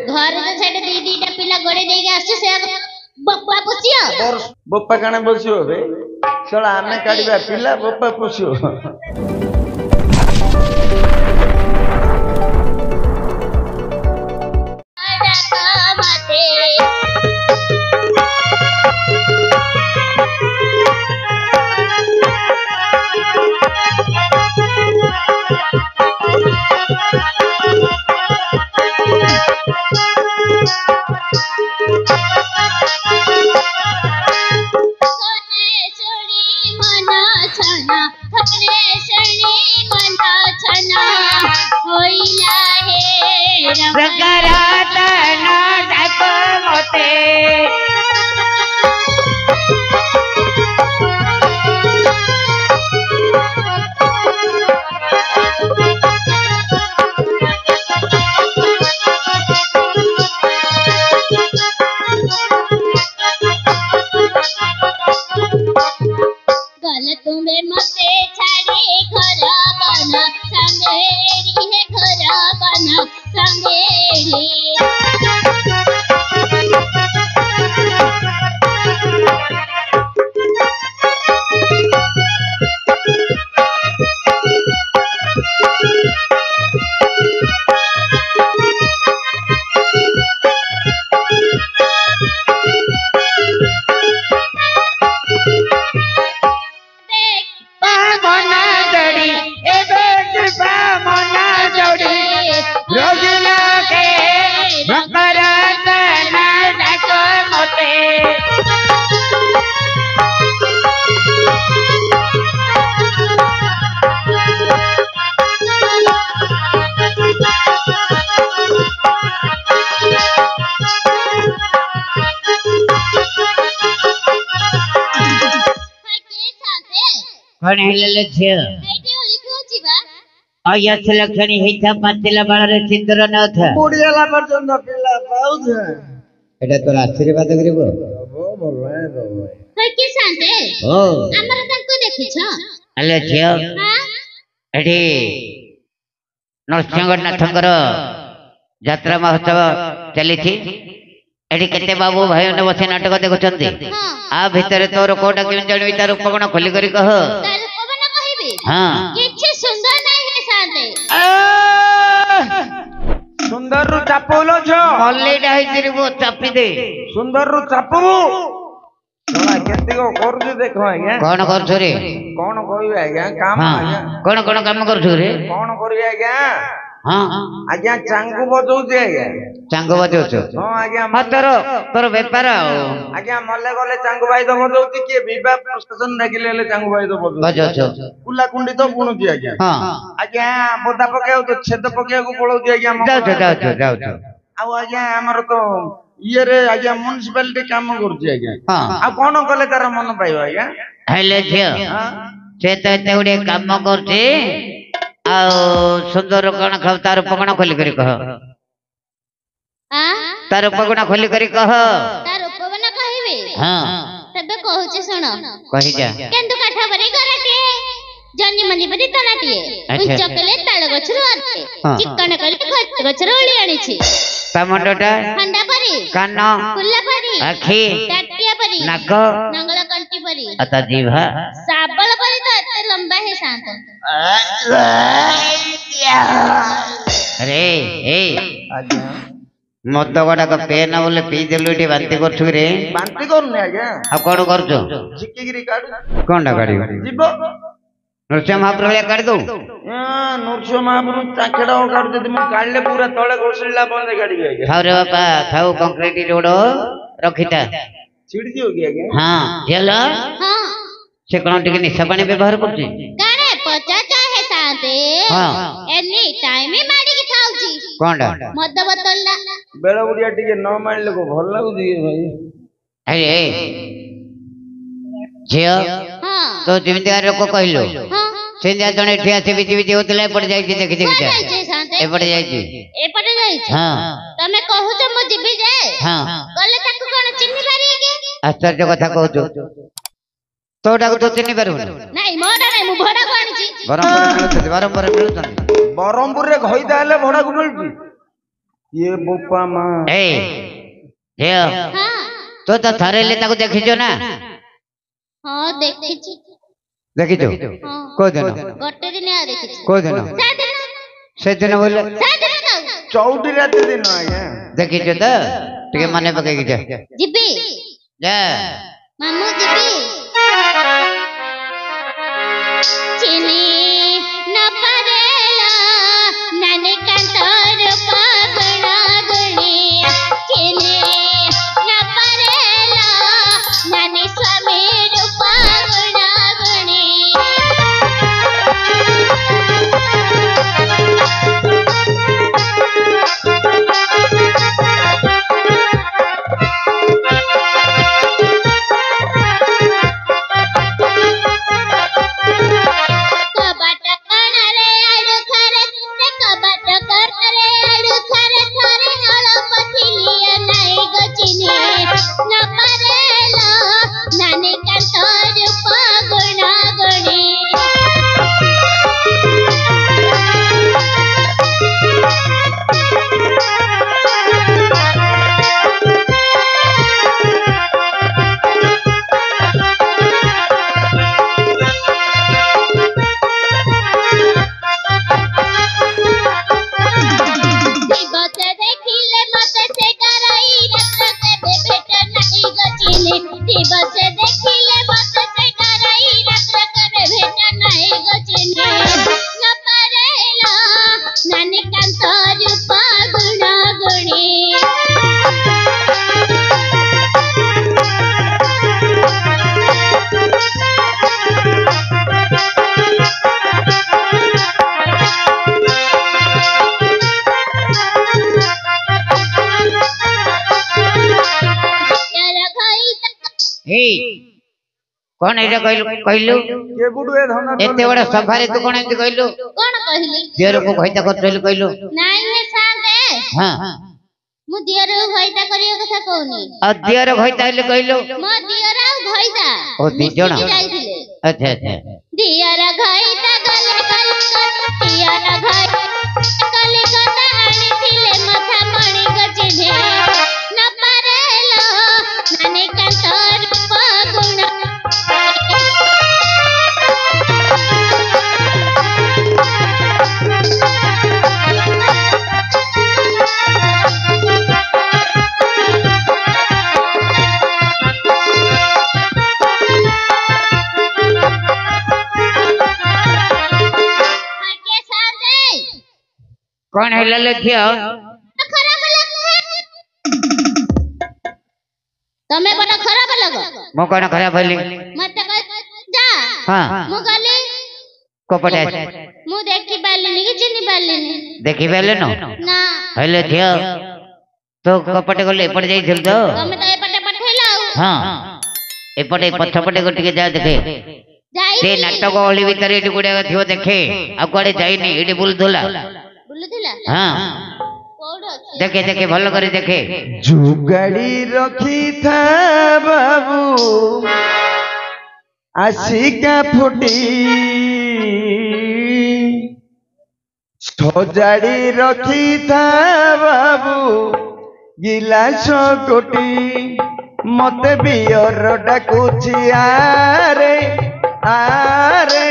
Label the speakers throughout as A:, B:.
A: घर तो छेड़े दी दीटा पिला गोड़े देके आछी से बप्पा पुछियो
B: बप्पा काने बसियो बे सला आमे काडीबा पिला बप्पा पुछियो
C: कौन हेले छियो आया लक्षणी हेता पातिला बाळरे सिंदूर न था
B: बुडियाला पर्यंत पिला पाउछ
C: एटा तोर आशीर्वाद करबो
B: बोल रे
A: है के शांते
C: ओ
A: हमर तंको देखिछ
C: हेले छियो एठी नरसिंहनाथंकर यात्रा महोत्सव चली थी एठी केते बाबू भाई ने बसे नाटक देखुचंती आ भीतर तोर कोटा केन जणवी तार उपगुण खोली करी कह
A: तार उपगुण कहिबे हां किछ सुंदर नहीं है शांते
B: सुंदर रु चापोलो छ
C: मल्लेडा हैतिरी वो चापी दे
B: सुंदर रु चापू सोना केते को करजु देखो आज्ञा
C: कोन करछु रे
B: कोन कहिबे आज्ञा काम आज्ञा
C: कोन काम करछु रे
B: कोन करिवे आज्ञा
C: हां
B: आज्ञा चांगु बजौ दे आज्ञा
C: चांगु बजौ छ
B: हां आज्ञा
C: तोर व्यापार
B: आज्ञा मल्ले गले चांगु भाई तो बजौती के विवाह प्रशासन डाकिले ले चांगु भाई तो
C: बजौ छ
B: कुला कुंडी तो बुणुती आज्ञा
C: हां
B: आज्ञा बोदा पकेउ तो छेद पकेउ को पळौती आज्ञा
C: जाऊ
B: आ आज्ञा हमर तो ये रे आज्ञा म्युनिसिपालिटी काम करती आज्ञा
C: हां
B: आ कोन कले तार मन पाइबो आज्ञा
C: हेले छियो से तो एते उडे काम करते आ सुंदर कोन खाव तार उपगुण खोली करी कह
A: हां
C: तार उपगुण खोली करी कह
A: तार उपगुण कहिबे
C: हां
A: तबे कहूची सुन
C: कहि जा
A: केंदु काठा बरे गराटे जन्नी मनी बरी तलाटिए उच्च कले ताळ गछरो आते चिकन कले खत गछरो ओळी आनी छी
C: टमाटोटा
A: खंडा परी
C: कान
A: फुल्ला परी
C: आखी
A: टाटिया परी
C: नाक
A: नंगल कंटी परी
C: अता जीवा
A: साबल परी तो एते लंबा है शांत
C: अरे ए
B: आज्ञा
C: मत गडा का पेन बोले पी देलु एठी बांती करछु रे
B: बांती करने आज्ञा
C: आ कोन करछु
B: चिक्कीगिरी काढू
C: कोनडा गाडी
B: जीबो
C: नरसिंह महाप्रभु काढ दो
B: नरसिंह महाप्रभु चाकेडा काढ दे म काढले पूरा तळे घोसळला बंद गाडी आज्ञा
C: थाउ रे बापा थाउ कंक्रीट रोड रखिता
B: छिड़ दियो की आज्ञा
C: हां चलो
A: हां
C: से कोन टिके निशा पानी व्यवहार करछि
A: कारे पचा चाहे साथे
C: हां
A: एनी टाइम माडी की खाउची
C: कोनडा
A: मद बोतल ना
B: बेला बुढ़िया टिके न मारले को भल लागुची भाई
C: अरे झियो
A: हां
C: तो जिम्मेदार को कहलो
A: हां
C: सेंजा जने ठिया से बिजी बिजी होतले पड़ जाई छी देखि देखि
A: जाई साथे
C: ए पड़ जाई छी
A: ए पड़ जाई छी
C: हां
A: तमे कहू छ म जिबी जाए
C: हां
A: गले ताकू कोन चिन्नी पारिए के
C: आश्चर्य कथा कहू तोटा को तो चिन्नी पारु
A: नहीं मोरा नहीं मु भड़ा को आनी छी
C: बरमपुर मिलुछ बरमपुर
B: बरमपुर रे घइदा हेले भड़ा को मिलुची ये बोपा माँ
C: ए झियो
A: हाँ
C: तो थरेले ताको देखिছো ना
A: हाँ देखिছি
C: देखिছো
A: हाँ
C: को दिन
A: गोटे दिन आ देखिছি
C: को दिन से दिन बोले
B: चौटी रात दिन आज्ञा
C: देखिছো तो टिके मने पकेगी जा
A: जिबी
C: जा
A: मामू जिबी चिनी न परेला नाने कंतर पागणा गुणी चिनी न परेला नाने स्वामी पागणा गुणी कबाट कणरे अडू खरे ते कबाट कणरे अडू खरे थरे हळ पथिलिया नाही गचिनी न परेला नाने कंतर पागणा गणी दिवस देखिले मते से कराई रत्न के भेट नहीं गचिनी दिवस देखिले मते से कराई रत्न के भेट नहीं गचिनी न परेला नानी कंतर पागुणा गुणी यार घई
C: ए कौन एटा कहलु
B: ये बुडू ए धना
C: एते बड़ा सफारी तू कौन एते कहलु
A: कोन कहली
C: दियर को खैता करथलु कहलु
A: नाही हे सांगे
C: हां
A: मु दियर भइता करियो कथा कहनी
C: आ दियर खैता ले कहलु
A: म दियर आ भइता
C: ओ दी जण
A: जाइथिले
C: अच्छा अच्छा
A: दियर घइता गले गले दियर घइ गले गता आनिथिले माथा मणि गचिने न परेला नाने कंतर पागुणा आके सांगे
C: कौन हेला ले थियो
A: खराब लगे तमे कोन खराब लगो
C: मो कौन खराब हली
A: मते जा
C: हां
A: मु गली
C: कोपटे
A: मु देखि पालिनी कि चिनी पालिनी
C: देखि बेले न
A: ना
C: हेले थियो तो कोपटे गले पड़ जाई थिल तो
A: तमे तो एपटे पठेला
C: हां एपटे पछपटे को टिके जा देखे
A: जाई
C: से नाटक ओली भीतर एटी गुडे थियो देखे आ कुआडे जाईनी एटी बुलथुला
A: बुलुथिला
C: हां
A: कोड अछि
C: देखे देखे भल करे देखे
B: जुगाड़ी रखी था बाबू आशिका फुटी सजाड़ी रखी था बाबू गिलास गोटी मते बियर डाकुछि आरे आरे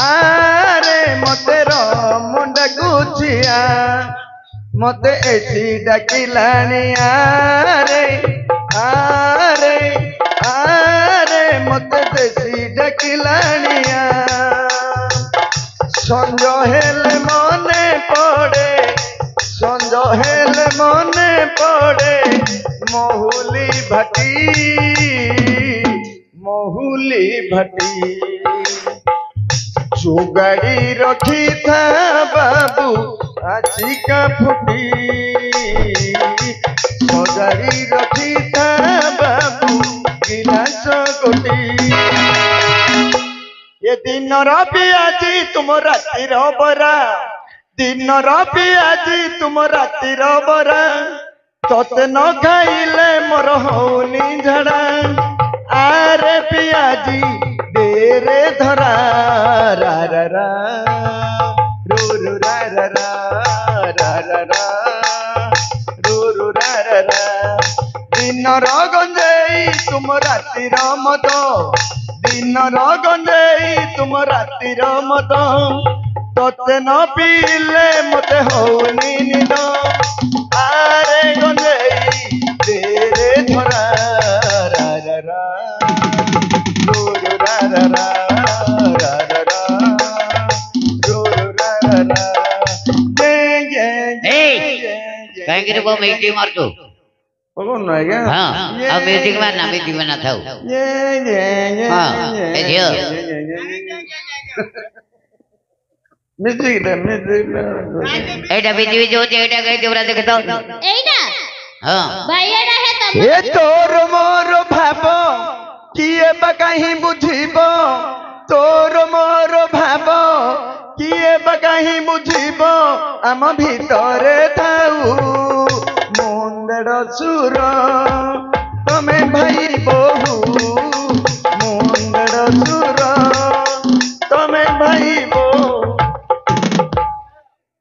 B: आरे मते रम डाकुछि मते एसी डाकिलानी आरे आरे आरे मते देसी डाकिलानी संज हेले मने पड़े संज हेले मने पड़े महुली भटी जुगाड़ी रखी था बाबू आशिका फुटी सजाड़ी रखी था बाबू गिलास गोटी ये दिन रवि आजी तुम राति बरा दिन रवि आजी तुम राति बरा तोते न खाइले मोर हौनी झड़ा आरे पियाजी देरे धरा रा रा रा रू रू रा रा रा रा रा रा ଦିନର ଗଞ୍ଜେଇ ତୁମ ରାତିର ମଦ ଦିନର ଗଞ୍ଜେଇ ତୁମ ରାତିର ମଦ ତତେ ନ ପିଇଲେ ମତେ ହଉନି ନିଦ ଆରେ ଗଞ୍ଜେଇ ଦେ ରେ ଧରା ରା ରା ରା ରୁ ରୁ ରା ରା ରା ରା ରା ରା ରୁ ରୁ ରା ରା ରା
C: କାହିଁକି ରେ ମିଟିଂ ମାରୁଛୁ
B: କଣ ଆଜ୍ଞା
C: ହଁ ଆଉ ମିଟିଂ ମାରନା ମିଟିଂ ମାରନା ଥାଉ ହଁ ଏ ଝିଅ এইটা বিজি বিজি হচ্ছে এইটা গাইতে ওরা দেখে তো
A: এইটা
C: হ্যাঁ
A: ভাইয়াটা হে তো
B: এ তোর মোর ভাব কিয়ে বা কাহি বুঝিব তোর মোর ভাব কিয়ে বা কাহি বুঝিব আম ভিতরে থাউ মুন্ডের সুর তুমি ভাই বহু মুন্ডের সুর তুমি ভাই বহু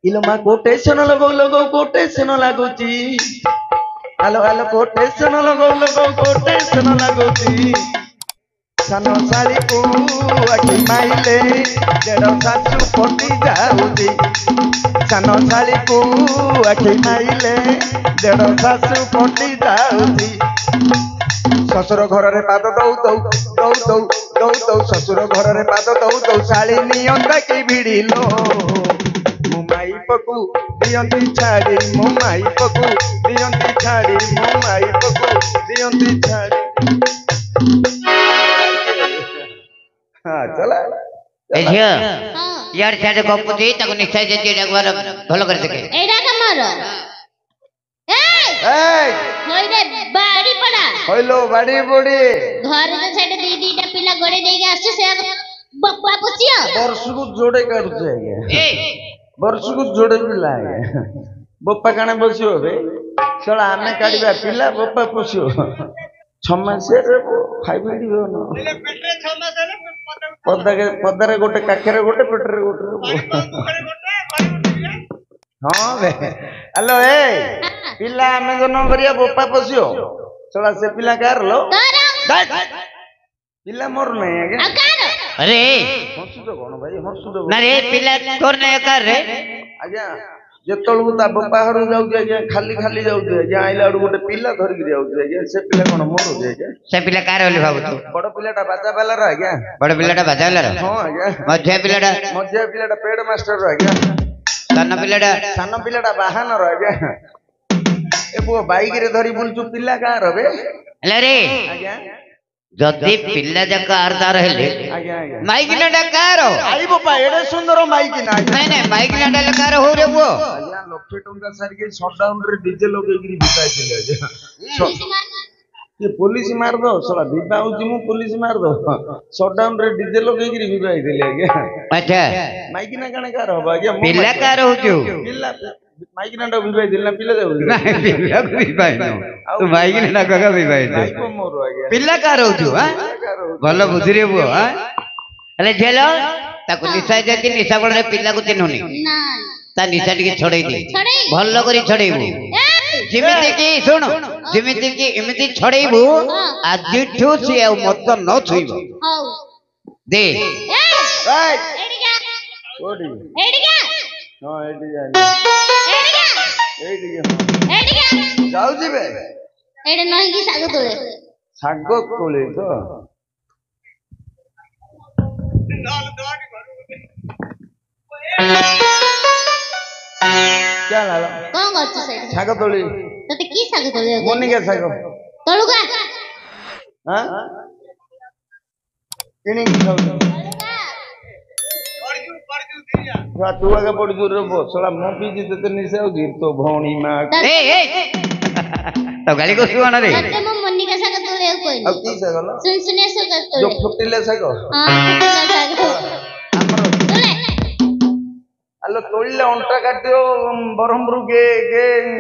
B: ইলমা কোটেশন লগৌ কোটেশন লাগুচি আলো আলো কোটেশন লগৌ কোটেশন লাগুচি সান শাড়িକୁ ଆଖି ମାଇଲେ ଦେଢ଼ ଶାଶୁ ପଟି ଯାଉଛି ସାନ ଶାଳୀକୁ ଆଖି ମାଇଲେ ଦେଢ଼ ଶାଶୁ ପଟି ଯାଉଛି ଶ୍ୱଶୁର ଘରରେ ପାଦ ଦଉ ଦଉ ଦଉ ଦଉ ଦଉ ଦଉ ଶ୍ୱଶୁର ଘରରେ ପାଦ ଦଉ ଦଉ ଶାଳୀ ନିଅନ୍ତା କି ଭିଡ଼ିଲୋ ମୋ ମାଇପକୁ ଦିଅନ୍ତି ଛାଡ଼ି ମୋ ମାଇପକୁ ଦିଅନ୍ତି ଛାଡ଼ି ମୋ ମାଇପକୁ ଦିଅନ୍ତି ଛାଡ଼ି हाँ चला
C: ए झियो
A: हां
C: यार छाड़े गपुची ताको निश्चय जे एक बार भलो कर देखे
A: এইটা কামার এই হই রে বাড়ি পড়া
B: হইলো বাড়ি বড়ি
A: ঘরে তো সাইডে দিদিটা পিলা গড়ে দেইকে আসছে সে বপ্পা পুছিও
B: ବର୍ଷକୁ ଯୋଡେ କାଢୁଛି ଆଜ୍ଞା
C: ए
B: ବର୍ଷକୁ ଯୋଡେ ପିଲା ଆଜ୍ଞା ବୋପା କାଣା ବସିବ ଏବେ ଶଳା ଆମେ କାଢିବା ପିଲା ବୋପା ପୋଷିବ 6 ମାସରେ ଖାଇପାରିବ ପଦାରେ ଗୋଟେ କାଖରେ ଗୋଟେ ପେଟରେ ଗୋଟେ ହଁ ବେ ହ୍ୟାଲୋ ଏ ପିଲା ଆମେ ଜନ୍ମ କରିବା ବୋପା ପୋଷିବ ଶଳା ସେ ପିଲା କାହାର लो ପିଲା ମୋର ନାହିଁ ଆଜ୍ଞା
C: अरे
B: ହସୁଛ କଣ ଭାଇ ହସୁଛ
C: ना रे पिला तोर ने कर रे
B: ଆଜ୍ଞା ଯେତେବେଳକୁ ତା ବୋପା ଘରକୁ ଯାଉଛି ଆଜ୍ଞା ଖାଲି ଖାଲି ଯାଉଛି ଆଜ୍ଞା ଆଇଲା ବେଳକୁ ଗୋଟେ ପିଲା ଧରିକି ଯାଉଛି ଆଜ୍ଞା ସେ ପିଲା କଣ ମୋର ହଉଛି ଆଜ୍ଞା
C: से पिला कार होली भाबु तू
B: ବଡ ପିଲାଟା ବାଜା ବାଲାର ଆଜ୍ଞା
C: बड़ पिलाटा बजावला रे
B: ହଁ ଆଜ୍ଞା
C: मध्य पिलाटा
B: ମଝିଆ ପିଲାଟା ପେଡ ମାଷ୍ଟର ଆଜ୍ଞା
C: सान पिलाटा
B: ସାନ ପିଲାଟା ବାହାନର ଆଜ୍ଞା ଏ ପୁଅ ବାଇକରେ ଧରି ବୁଲୁଛୁ ପିଲା କାହାର ବେ
C: ले रे
B: ଆଜ୍ଞା
C: जदी पिला जक आर तार हेले
B: ଆଜ୍ଞା ଆଜ୍ଞା
C: माइक नाटा कार
B: ଆଇ ବୋପା ଏଡେ ସୁନ୍ଦର ମାଇକି ନା ଆଜ୍ଞା
C: नहीं नहीं माइक नाटा लकार हो रे वो
B: ଆଜ୍ଞା ଲକ୍ଷେ ଟଙ୍କା ସାରିକି ସଟଡାଉନ ରେ ଡିଜେ ଲଗେଇକିରି ବିକାଇଥିଲେ ଆଜ୍ଞା ये पुलिस मार दो साला विवाह होची मु पुलिस मार दो सटडाउन रे डीजे लगेगिरी विवाह दिले आज्ञा
C: अच्छा
B: माइक ना काने कार होबा आज्ञा
C: पिला कार होचू
B: पिला माइक ना विवाह दिला पिला देउ
C: नहीं पिला कोई भाई नो तू माइक ना कगा भी भाई दे
B: माइक मोर आज्ञा
C: पिला कार होचू हां भलो बुझरे वो हां अरे झेलो ताको निशा जति निशा बळरे पिला को चिन्हुनी
A: না
C: ता निशा टिके छोड़ै दे
A: ছড়াই
C: भलो करी छोड़ैबू जिमिति की सुन जिमिति की इमिति छोड़ैबू आजिठू से मत न छुइबो
A: হও
C: दे
B: राइट
A: এডিগা
B: ओडी
A: এডিগা
B: हां एडी जा
A: এডিগা
B: एडी
A: এডিগা
B: जाऊ जिबे
A: এডে নহি কি সাগু তোলে
B: सागो कोले तो क्या लाला
A: কোন করছ সেটা
B: सागो तोली
A: তোতে কি সাগু তোলে
B: मोनिका सागो
A: তলুগা
B: हां किणी की खाऊ तू आगे पड़ दूर रे सोला मो पीजी ते निसे होगी तो भौणी मा
C: ए ए तो गाली को सुना रे
A: तते मो मनिका सागु তোলে কই
B: अब की सागो ला
A: सुनसुनिया सागु
B: जो
A: তোলে
B: फुटिले सागो
A: हां फुटिला सागु তোলে
B: अल्लो तोड़ले अंटा काटियो बरहमपुर के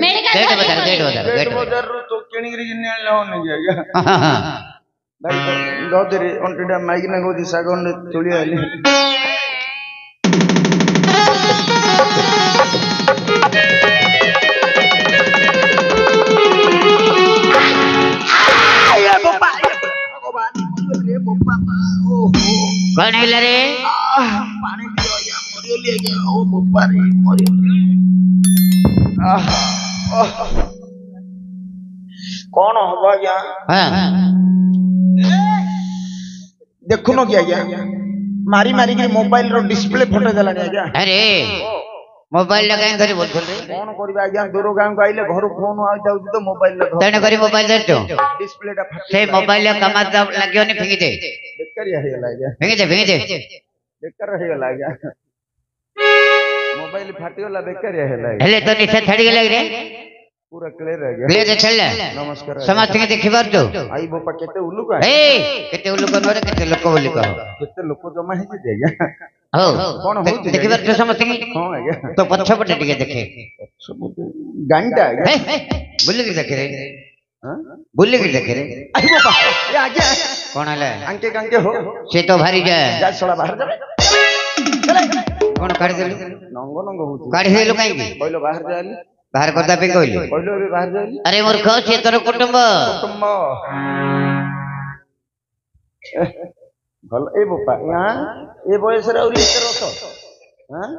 A: मेडिकल
C: गेट बता गेट
B: गेट
C: बता
B: बाजार रो तो केणी गिरी जिन्ने आले होने गया
C: हां हां
B: भाई दोदरी अंटीडा माइक ना गोदी सागो ने तोड़ी आले
C: कौन है रे
B: पानी दियो आज्ञा मरियली आज्ञा ओ बोपा रे मरियली कौन हबो आज्ञा
C: हाँ
B: देखुनो कि आज्ञा मारी मारी के मोबाइल रो डिस्प्ले फटे देलानी आज्ञा
C: अरे मोबाइल लगाए धरी बोल रे
B: कौन करबा आज्ञा दूर गांव को आइले घर फोन आ जाउची तो मोबाइल लो
C: तेने करी मोबाइल दे तो
B: डिस्प्ले टा फटे
C: से मोबाइल काम लागियोनी फेंकी दे
B: बेकार हे गेला आज्ञा
C: फेंकी दे
B: बेकार हे गेला आज्ञा मोबाइल फाटी वाला बेकार हेला
C: हेले तो निशा छाड़ी गेला रे
B: पूरा क्लियर है
C: क्लियर छल्ला
B: नमस्कार
C: समस्त के देखि बार तो
B: आई बोपा केते उल्लू का
C: ए केते उल्लू को नरे केते लोक बोली कहो
B: केते लोक जमा हे जे आज्ञा
C: हो
B: कौन हो
C: देखि बार तो समस्त की
B: हां आज्ञा
C: तो पछ पटे टिके देखे
B: गांडा आज्ञा
C: बुल्ली के देखे रे
B: हां
C: बुल्ली के देखे रे
B: आई बोपा ए आज्ञा
C: कौन हले
B: अंके कांके हो
C: से तो भारी जा
B: जा छोड़ा बाहर जा चले
C: कौन काढ देलु
B: नंगो नंगो हो
C: काढ देलु काई की
B: पहिलो बाहर जाली
C: बाहर करता पे कहली
B: पहिलो भी बाहर जाली
C: अरे मूर्ख से तोर कुटुंब
B: कुटुंब भल ए बोपा यहाँ ए बयस रे और इतर रस हां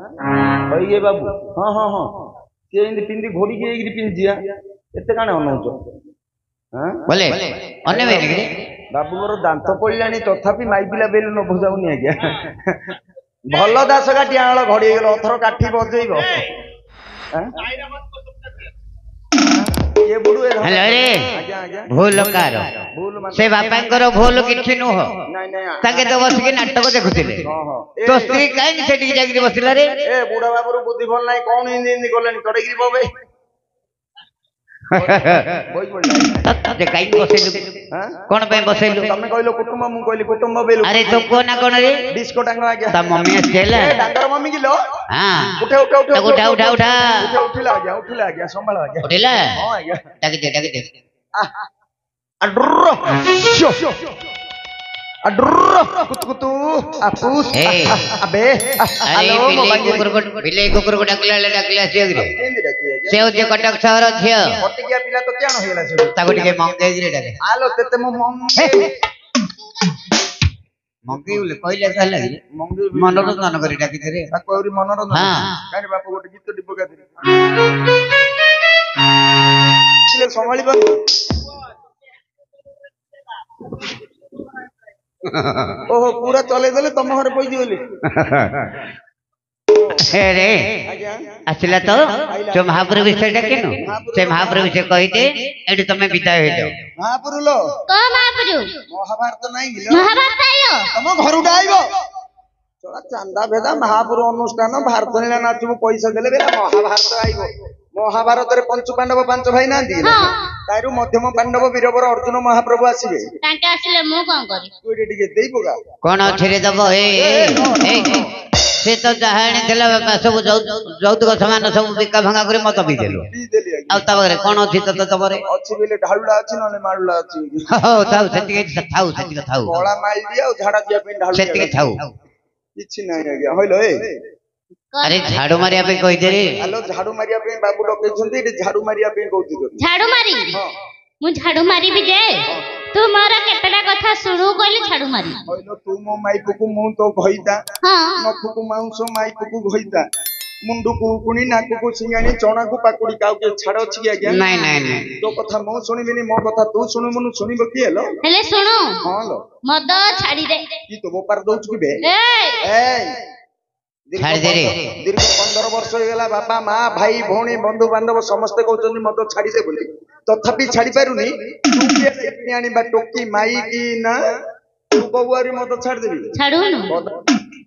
B: भाई ये बाबू हां हां हां ये इंदी पिंदी घोड़ी के एग्री पिन जिया एते काने अनौचो हां
C: बोले अन्य में रे
B: बाबू मोर दांत पड़लानी तथापि माइपिला बेल न बुझाउनी आज्ञा भल दास काटी आळ घड़ी गेल अथर काठी बजेइबो ये बुडू
C: हेलो रे
B: आज्ञा आज्ञा
C: भूल कार
B: भूल मान
C: से बापांकर भूल किछि नु हो
B: नहीं नहीं
C: ताके तो बस के नाटक देखुथिले
B: हां हां
C: तो स्त्री काई सेठी जागिरी बसिला रे
B: ए बुढ़ा बाबू बुद्धि भल नाही कौन हिंदी हिंदी गलानी चढ़ेगिरी बबे बोई बोल
C: ते काई बसेलु
B: हां
C: कोन पे बसेलु
B: तमे कहलो कुटुंब मु कहली कुटुंब बेलु
C: अरे तो कोना कोन रे
B: डिस्को टांग आ गया
C: ता मम्मी आछेला
B: ए डांगर मम्मी किलो
C: हां
B: उठे उठे उठे
C: उठा उठा उठा
B: उठिला आ गया संभाल आ गया
C: उठिला
B: हां आ गया
C: टाकी दे
B: अड्र शो अड्र कुत कुतु अपूस
C: ए
B: अबे
C: अरे बिले कुकुर को डाकला से अगरे
B: केंदी डाकी आ गया
C: से जे कटक शहर झियो
B: हटिया पिला तो क्या न हेला से
C: ताको टिके मंगे गिरे डाके
B: आलो तेते मो
C: मंगे उले कहले साला
B: मंगी
C: मनोरंजन करी डाकी दे रे
B: कौरी मनोरंजन
C: हां
B: कानी बापू गोटे गीत टिप का दे ले संभाली बा ओहो पूरा चले देले तम घरे पइजी बोली
C: रे
B: आज्ञा
C: आसिला तो जो महाप्रभु विषय डाकेनु से महाप्रभु विषय कहि दे एडी तमे विदाय हो जाओ
B: महापुरु लो
A: को महाप्रभु
B: महाभारत नहीं गिलो
A: महाभारत आयो
B: तम घर उडाइबो चला चांदा भेदा महापुरु अनुष्ठान भारत लीला नाचबो पैसा देले बेला महाभारत आइबो महाभारत रे पंच पांडव पांच भाई ना दी
A: हां
B: तारू मध्यम पांडव वीरवर अर्जुन महाप्रभु आसीबे
A: ताके आसिले मु कोन करी
B: तू एडी टिके देई पगा
C: कोन छेरे दबो ए से तो जहाणी देला बाबा सब जौतुक समान सब बिका भंगा करे मत भी देलो
B: पी देली
C: आ तबरे कोन अछि त तबरे
B: अछि बेले ढालुडा अछि नले माडुडा अछि
C: हो थाउ सेति थाउ
B: कोळा माइल दिया और झाड़ा दिया पे ढालुडा
C: सेति थाउ
B: किछि नाही आ गया होइलो ए
C: अरे झाड़ू मारिया पे कहि दे रे
B: हेलो झाड़ू मारिया पे बाबू डके छंती एटी झाड़ू मारिया पे कहती तो
A: झाड़ू मारी
B: हां
A: मु झाड़ू मारी भी जे तू मोरा केतडा कथा सुनु कहले झाड़ू मारी
B: होइलो तू मो माई कुकु मु तो भइता
A: हां
B: नखुकु माउसो माई कुकु भइता मुंडू को कुणी नाकु को सिंगानी चौना को पाकुड़ी काउ के छाड़ अछि आ गया
C: नहीं
B: तो कथा मो सुनिबिनी मो कथा तू सुनु मनु सुनिबो की हेलो
A: हेले सुनो
B: हां लो
A: मद छाड़ी दे
B: की तो बोपार दउछ की बे
A: ए
C: छाड़ दे रे
B: दीर्घ 15 वर्ष हो गेला बापा मां भाई भौणी बंधु बांधव समस्त कहउछन मत छाड़ी दे बोली तथापि छाड़ी पारुनी तू के आनी बा टोकी माई की ना तू बबुआरी मत छाड़ देबी
A: छाड़ू न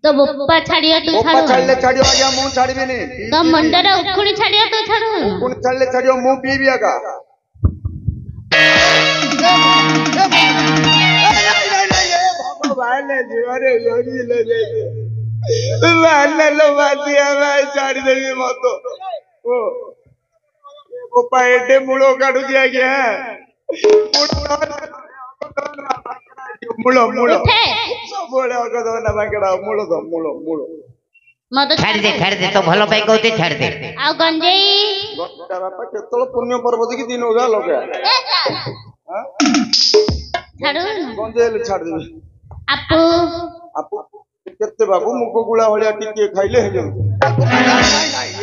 A: तो बप्पा छाड़िया तू
B: बोपा
A: छाड़ू
B: छाड़ले छाड़ियो आज्ञा मु छाड़बेनी
A: तो मंडरा उखुणी छाड़िया तू छाड़ू
B: कोन छाड़ले छाड़ियो मु पीबी आगा भगवान ने जीवरे लोरी ले ले लाला लो बातिया भाई छाड़ देबी मत ओ बोपा एटे मुळो काढू दिया गया मुळो मुळो
A: उठे
B: सबोले अगदो ना बाकेडा मुळो दो मुळो मुळो
A: मद
C: छाड़ दे तो भलो पाई कहते छाड़ दे
A: आ गंजेई
B: गोटा बापा केतलो पुण्य पर्व देखि दिन होगा लोके हां
A: छाड़ू
B: गंजेल छाड़ देबी
A: आपू
B: आपू ମତେ ବାବୁ ମୁଗ ଗୁଳା ଭଳିଆ ଟିକେ ଖାଇଲେ ହେଇଯାଉଛି।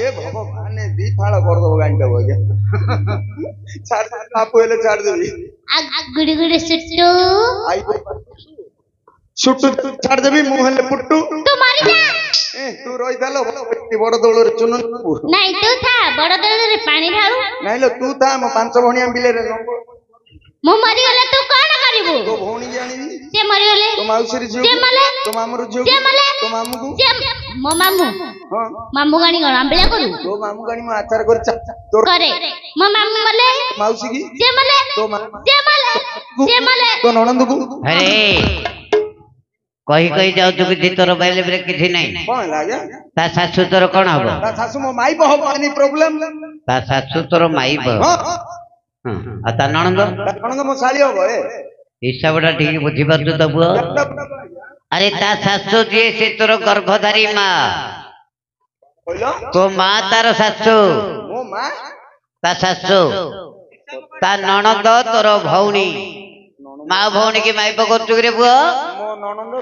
B: ଏ ଭଗବାନ ଦି ଫାଳ କରିଦବ ଗାଣ୍ଡିଟାକୁ ଆଜ୍ଞା। ଛାଡିଦେବି ବାବୁ ହେଲେ ଛାଡିଦେବି।
A: ଗୁଡି ଗୁଡି
B: ସୁଟୁ ଛାଡିଦେବି ମୁଁ ହେଲେ ପୁଟୁ।
A: ତୁ ମରିଯା।
B: ତୁ ରହିଥାଲ ବଡ ଦୋଳରେ ଚୁନ।
A: ନାଇଁ ତୁ ଥା ବଡ ଦଳରେ ପାଣି ଢାଳୁ।
B: ନାଇଁଲୋ ତୁ ଥା ମୋ 5 ଭଣିଆ ବିଲେରେ।
A: ମୁଁ ମରିଗଲେ ତୁ କଣ କରିବୁ?
B: ତୋ ଭଉଣୀ କି ଆଣିବି।
A: ସେ ମରିଗଲେ
B: ତୋ ମାଉସୀର ଝିଅ, ତୋ ମାମୁର ଝିଅ, ତୋ ମାମୁକୁ।
A: ମୋ ମାମୁ।
B: ହଁ
A: ମାମୁ ଗାଣି କଣ ଆମ୍ବିଳା କରୁ?
B: ତୋ ମାମୁ ଗାଣି ମୁଁ ଆଚାର କରି
A: କରେ। ମୋ ମାମୁ ମଲେ।
B: ମାଉସୀ କି
A: ସେ ମଲେ।
B: ତୋ
A: ସେ ମଲେ।
B: ତୋ ନଣନ୍ଦକୁ।
C: ଆରେ କହି ଯାଉଛୁ କିଛି ତୋର ବାଇଲେବରେ କିଛି ନାହିଁ।
B: କଣ ହେଲା ଆଜ୍ଞା?
C: ତା ଶାଶୁ ତୋର କଣ ହବ?
B: ତା ଶାଶୁ ମୋ ମାଇପ ହବ। Any problem.
C: ତା ଶାଶୁ ତୋର ମାଇପ। ଆଉ ତା ନଣନ୍ଦ
B: ମୋ ଶାଳୀ ହବ।
C: ହିସାବଟା ଠିକ ବୁଝିପାରୁଛୁ ତ ପୁଅ? ଆରେ ତା ଶାଶୁ ଯିଏ ସେ ତୋର ଗର୍ଭଧାରୀ ମା। ତୋ ମା ତାର ଶାଶୁ।
B: ମୋ ମା
C: ତା ଶାଶୁ। ତା ନଣନ୍ଦ ତୋର ଭଉଣୀ। ମା ଭଉଣୀ କି ମାଇପ କରୁଛୁ କିରେ ପୁଅ?
B: ମୋ ନଣନ୍ଦ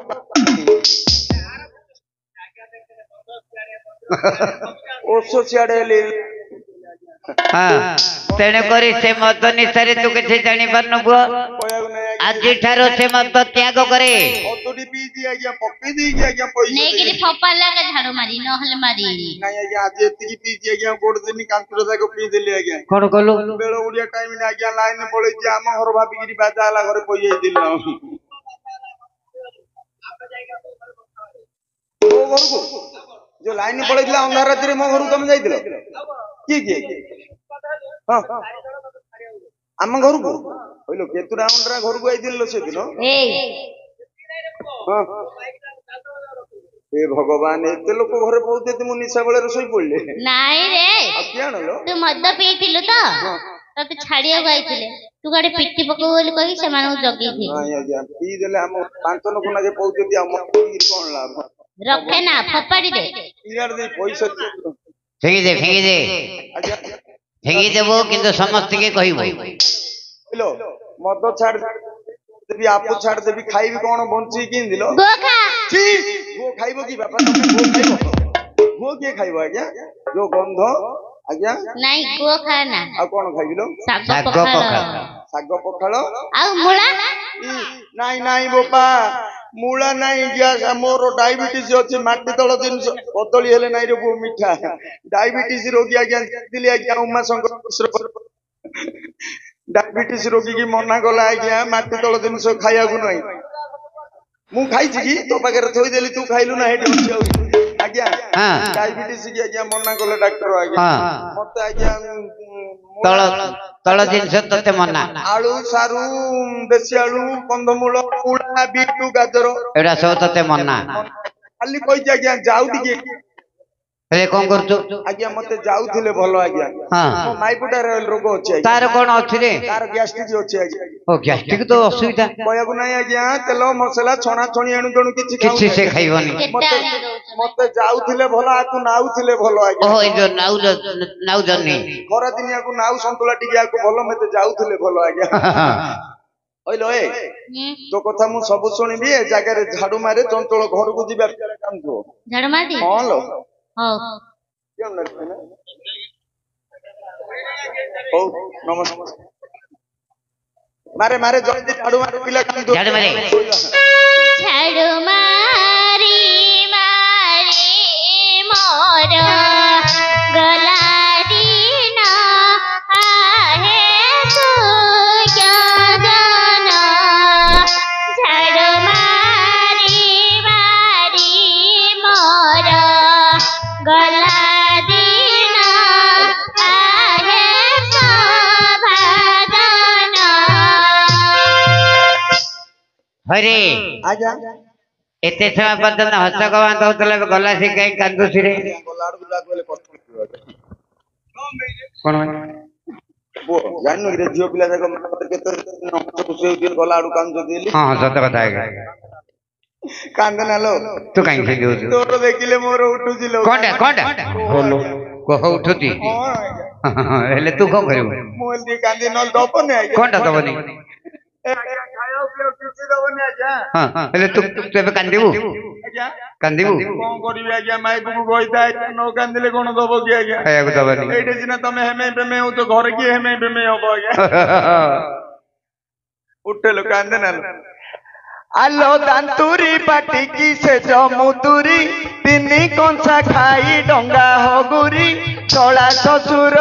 B: ଓଷୋ ସିଆଡେ ହେଲି।
C: ତେଣୁ କରି ସେ ମଦ ନିଶାରେ ତୁ କିଛି ଜାଣିପାରୁନୁ ପୁଅ। ଆଜିଠାରୁ ସେ ମଦ ତ୍ୟାଗ କରେ।
A: ନେଇକିରି ଫୋପାଡ଼ିଲା ଝାଡୁ ମାରି ନହେଲେ ମାରି।
B: ନାଇଁ ଆଜ୍ଞା ଆଜି ଏତିକି ପିଇଛି ଆଜ୍ଞା। ଗୋଟ ଦିନ କାନ୍ତୁର ଯାକ ପିଇଦେଲି ଆଜ୍ଞା।
C: କଣ କଲୁ?
B: ବେଳ ଓଡିଆ ଟାଇମ ଆଜ୍ଞା ଲାଇନ ପଳେଇଛି ଆମ ଘର ଭାବିକିରି ବାଜା ହେଲା ଘରେ ପଇଯାଇଥିଲି। ମୋ ଘରକୁ ଯୋଉ ଲାଇନ ପଳେଇଥିଲା ଅନ୍ଧାର ରାତିରେ ମୋ ଘରକୁ ତମେ ଯାଇଥିଲ? କିଏ? ହଁ ଆମ ଘରକୁ କହିଲ କେତୁଟା ଅଣ୍ଡରା ଘରକୁ ଆଇଥିଲ ସେଦିନ। ଏ ଭଗବାନ ଏତେ ଲୋକ ଘରେ ପହଞ୍ଚେନ୍ତି ମୁଁ ନିଶା ବେଳେ ରୋଷେଇ ପଡିଲେ।
A: ନାଇଁ ରେ ତୁ ମଦ ପିଇଥିଲୁ ତ ତତେ ଛାଡିବାକୁ ଆଇଥିଲେ। ତୁ ଗାଡି ପିଟି ପକଉ ବୋଲି କହି ସେମାନଙ୍କୁ ଜଗିଥିଲୁ।
B: ନାଇଁ ଆଜ୍ଞା ପିଇ ଦେଲେ ଆମ 5 ଲୋକ ନାକେ ପହଞ୍ଚେନ୍ତି। ଆମ କଣ ଲାଭ?
A: ରଖେ ନା ଫୋପାଡି ଦେ।
B: ପଇସା
C: ଫେଙ୍ଗି ଦେବୁ କିନ୍ତୁ ସମସ୍ତଙ୍କୁ କହିବୁ
B: ମଦ ଛାଡିଦେବି ଆପୁ ଛାଡିଦେବି ଖାଇବି କଣ ବଞ୍ଚି କିନ୍ଦିଲ? ଗୋ ଖାଇବ କି ବାପା? ଗୋ କିଏ ଖାଇବ ଆଜ୍ଞା? ଯୋଉ ଗନ୍ଧ ଆଜ୍ଞା।
A: ନାଇଁ ଗୋ ଖାଏ ନା।
B: ଆଉ କଣ ଖାଇବିଲ? ଶାଗ ପଖାଳ
A: ଆଉ ମୂଳା।
B: ନାଇଁ ବୋପା ମୂଳା ନାଇଁ ଗ୍ୟାସ। ମୋର ଡାଇବେଟିସ ଅଛି। ମାଟି ତଳ ଜିନିଷ କଦଳୀ ହେଲେ ନାଇଁ ରେ ପୁଅ ମିଠା। ଡାଇବେଟିସ ରୋଗୀ ଆଜ୍ଞା ଯାଇଥିଲି ଆଜ୍ଞା ଉମାଶଙ୍କର ଡାଇବେଟିସ ରୋଗୀ କି ମନା କଲା ଆଜ୍ଞା ମାଟି ତଳ ଜିନିଷ ଖାଇବାକୁ ନାହିଁ। ମୁଁ ଖାଇଛି କି ତୋ ପାଖରେ ଥୋଇଦେଲି ତୁ ଖାଇଲୁ ନା? ହେଠି ଅଛି ଆଜ୍ଞା ଡାଇବେଟିସ କି ଆଜ୍ଞା ମନା କଲେ ଡାକ୍ତର ଆଜ୍ଞା। ମତେ ଆଜ୍ଞା
C: ତଳ ଜିନିଷ ତତେ ମନା।
B: ଆଳୁ ସାରୁ ଦେଶୀ ଆଳୁ କନ୍ଦମୂଳ ମୂଳା ବିଟ ଗାଜର
C: ଏଗୁଡା ସବୁ ତତେ ମନା।
B: ଖାଲି କହିଛି ଆଜ୍ଞା ଯାଉ ଟିକେ।
C: କଣ କରୁଛୁ?
B: ଆଜ୍ଞା ମତେ ଯାଉଥିଲେ ଭଲ ଆଜ୍ଞା। ମୋ ମାଇପୁଟାର ରୋଗ ଅଛି।
C: ତାର କଣ ଅଛି ରେ?
B: ତାର ଗ୍ୟାଷ୍ଟ୍ରିକ ଅଛି ଆଜ୍ଞା।
C: ଓ ଗ୍ୟାଷ୍ଟ୍ରିକ ତ ଅସୁବିଧା।
B: କହିବାକୁ ନାହିଁ ଆଜ୍ଞା ତେଲ ମସଲା ଛଣା ଛଣି ଏଣୁ ତେଣୁ କିଛି
C: ସେ ଖାଇବନି।
B: ମତେ ଯାଉଥିଲେ ଭଲ ଆକୁ ନାଉଥିଲେ ଭଲ ଆଜ୍ଞା।
C: ନାଉଜନି
B: ଖରା ଦିନିଆକୁ ନାଉ ସନ୍ତୁଳା ଟିକେ ଆକୁ ଭଲ ମତେ ଯାଉଥିଲେ ଭଲ ଆଜ୍ଞା। କହିଲ ତୋ କଥା ମୁଁ ସବୁ ଶୁଣିବି। ଏ ଜାଗାରେ ଝାଡୁ ମାରେ ଚଞ୍ଚଳ ଘରକୁ ଯିବା
A: ଝାଡୁ ମାରି।
B: ହଁ ଲୋ
A: ହଉ
B: ନମସ୍କାର। ମାରେ ଜଲ୍ଦି ଝାଡୁ ମାରେ ପିଲା
C: ଝାଡୁ ମାରେ।
A: ଝାଡୁ ମାରି ମାରି ମୋର ଗଲା ଦିନ ଆହେ ସୁଜ୍ଞାନ। ଝାଡୁ ମାରି ମାରି ମୋର ଗଲା ଦିନ ଆହେ ସଭାଗନ।
C: ହରେ
B: ଆଜ୍ଞା
C: ଏତେ ସମୟ ପର୍ଯ୍ୟନ୍ତ ହସ କବାନ୍ତ ହଉଥିଲା ଗଲା ସେ କାହିଁ କାନ୍ଦୁଛି ରେ? କଣ
B: ଜାଣିନୁ କି ଝିଅ ପିଲା ଯାକ କେତେ ଗଲା ଆଡୁ କାନ୍ଦୁଛନ୍ତି।
C: ହଁ ସତ କଥା ଆଜ୍ଞା।
B: କାନ୍ଦେ ନାଲୋ
C: ତୁ କାହିଁ ଖେଳି ହଉଛୁ?
B: ତୋର ଦେଖିଲେ ମୋର ଉଠୁଛି ଲୋ।
C: କଣଟା କହ ଉଠୁଛି? ହେଲେ ତୁ କଣ କରିବୁ?
B: ମୁଁ ଏମିତି କାନ୍ଦି ନହେଲେ ଦବନି ଆଜ୍ଞା।
C: କଣଟା ଦବନି?
B: ଖାଇବା କିଛି ଦବନି ଆଜ୍ଞା।
C: ହେଲେ ତୁ ଏବେ କାନ୍ଦିବୁ?
B: ଆଜ୍ଞା
C: କାନ୍ଦିବୁ
B: କଣ କରିବି ଆଜ୍ଞା ମାଇକୁ କହିଥା ନ କାନ୍ଦିଲେ କଣ ଦବ କି ଆଜ୍ଞା
C: ଖାଇବାକୁ ଦବନି
B: ଏଇଠି ସିନା ତମେ ହେମେଇ ପେମେଇ ହଉଛ ଘରେ କିଏ ହେମେଇ ପେମେଇ ହବ ଆଜ୍ଞା ଉଠେଲୋ କାନ୍ଦେ ନା ଆଲୋ ଦାନ୍ତୁରି ପାଟିକି ସେ ଜମୁତୁରି ତିନି କଂସା ଖାଇ ଡଙ୍ଗା ହଗୁରି ଚଳା ଶ୍ୱଶୁର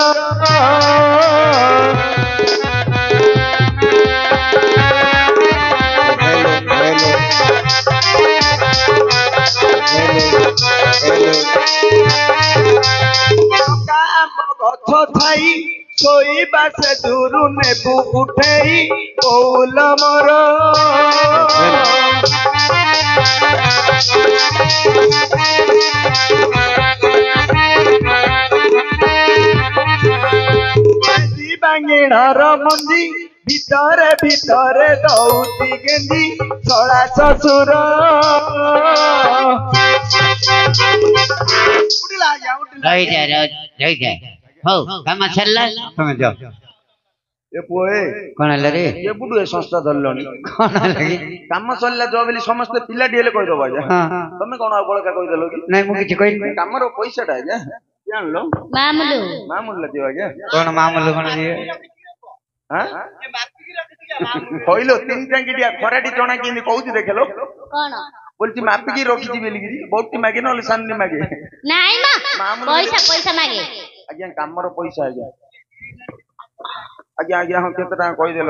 B: ଗଛ ଥାଇ ଶୋଇବା ସେ ଦୂରୁ ନେବୁ ଉଠେଇ କଉଲ ମୋର ବାଙ୍ଗିଣର ମଞ୍ଜି ଭିତରେ ଭିତରେ ଦଉଚି ଗେଞ୍ଜି ଛଳା ଶ୍ୱଶୁର
C: ହଉ କାମ ସରିଲା ତମେ ଯାଅ
B: ଏ ପୁଅ
C: କଣ ହେଲା ରେ
B: କେବୁଠୁ ଏ ସଂସ୍ଥା ଧରିଲଣି
C: କଣ ହେଲା କି
B: କାମ ସରିଲା ଯ ବୋଲି ସମସ୍ତେ ପିଲାଟି ହେଲେ କହିଦବ ଆଜ୍ଞା ତମେ କଣ ଆଉ ବଳକା କହିଦେଲ କି
C: ନାଇଁ ମୁଁ କିଛି କହିନି
B: କାମର ପଇସାଟା ଆଜ୍ଞା ଜାଣିଲ
A: ମାମୁଲୁ
B: ମାମୁଲା ଦିଅ ଆଜ୍ଞା
C: କଣ ମାମୁଲୁ କଣ ଦିଏ
B: କହିଲ ତିନି ଟାଙ୍କିଟିଆ ଖରାଟି ଚଣା କେମିତି କହୁଛି ଦେଖିଲ
A: କଣ
B: বলছি মাপিকি রখিছি বেলিগিরি বউটি মাগে নলে সামনে মাগে
A: ନାଇଁ ମା ପଇସା ପଇସା ମାଗେ
B: ଆଜ୍ଞା କାମର ପଇସା ଆଜ୍ଞା ଆଜ୍ଞା ଆଜ୍ଞା ହଁ କେତେ ଟଙ୍କା କହିଦେଲ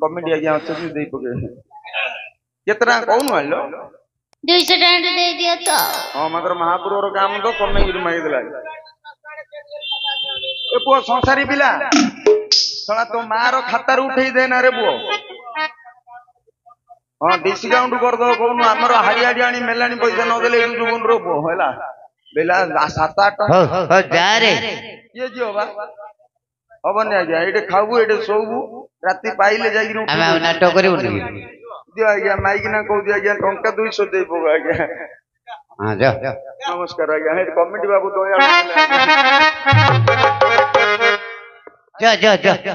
B: କମିଟି ଆଜ୍ଞା ଅଛନ୍ତି ଦେଇ ପକେଇବେ କେତେ ଟଙ୍କା କହୁନୁ ଆଣିଲ
A: 200 ଟଙ୍କା ଦେଇଦିଅ ତ
B: ହଁ ମାତ୍ର ମହାପୁରର କାମ ତ କମେଇକିରି ମାଗିଦେଲା ଏ ପୁଅ ସଂସାରୀ ପିଲା ଶଳା ତୋ ମାର ଖାତାରୁ ଉଠେଇ ଦେ ନା ରେ ପୁଅ ହଁ ଡିସକାଉଣ୍ଟ କରିଦବ କହୁନୁ ଆମର ହାଡି ହାଡି ଆଣି ମେଲାଣି ପଇସା ନଦେଲେ ଏଇଠୁ ଜୀବନ ର ପୁଅ ହେଲା ବେଲା 7-8
C: ଯାରେ
B: କିଏ ଯିବ ବା ହବନି ଆଜ୍ଞା ଏଇଠି ଖାଇବୁ ଏଇଠି ଶୋଇବୁ ରାତି ପାଇଲେ ଯାଇକିରି
C: ଆମେ ଆଉ ନାଟକ କରିବୁନି
B: ଦିଅ ଆଜ୍ଞା ମାଇକିନା କହୁଛି ଆଜ୍ଞା ଟଙ୍କା 200 ଦେଇ ପକ ଆଜ୍ଞା
C: ହଁ ଯା
B: ନମସ୍କାର ଆଜ୍ଞା ହେଠି କମିଟି ବାବୁ ଦୟା
C: ଯା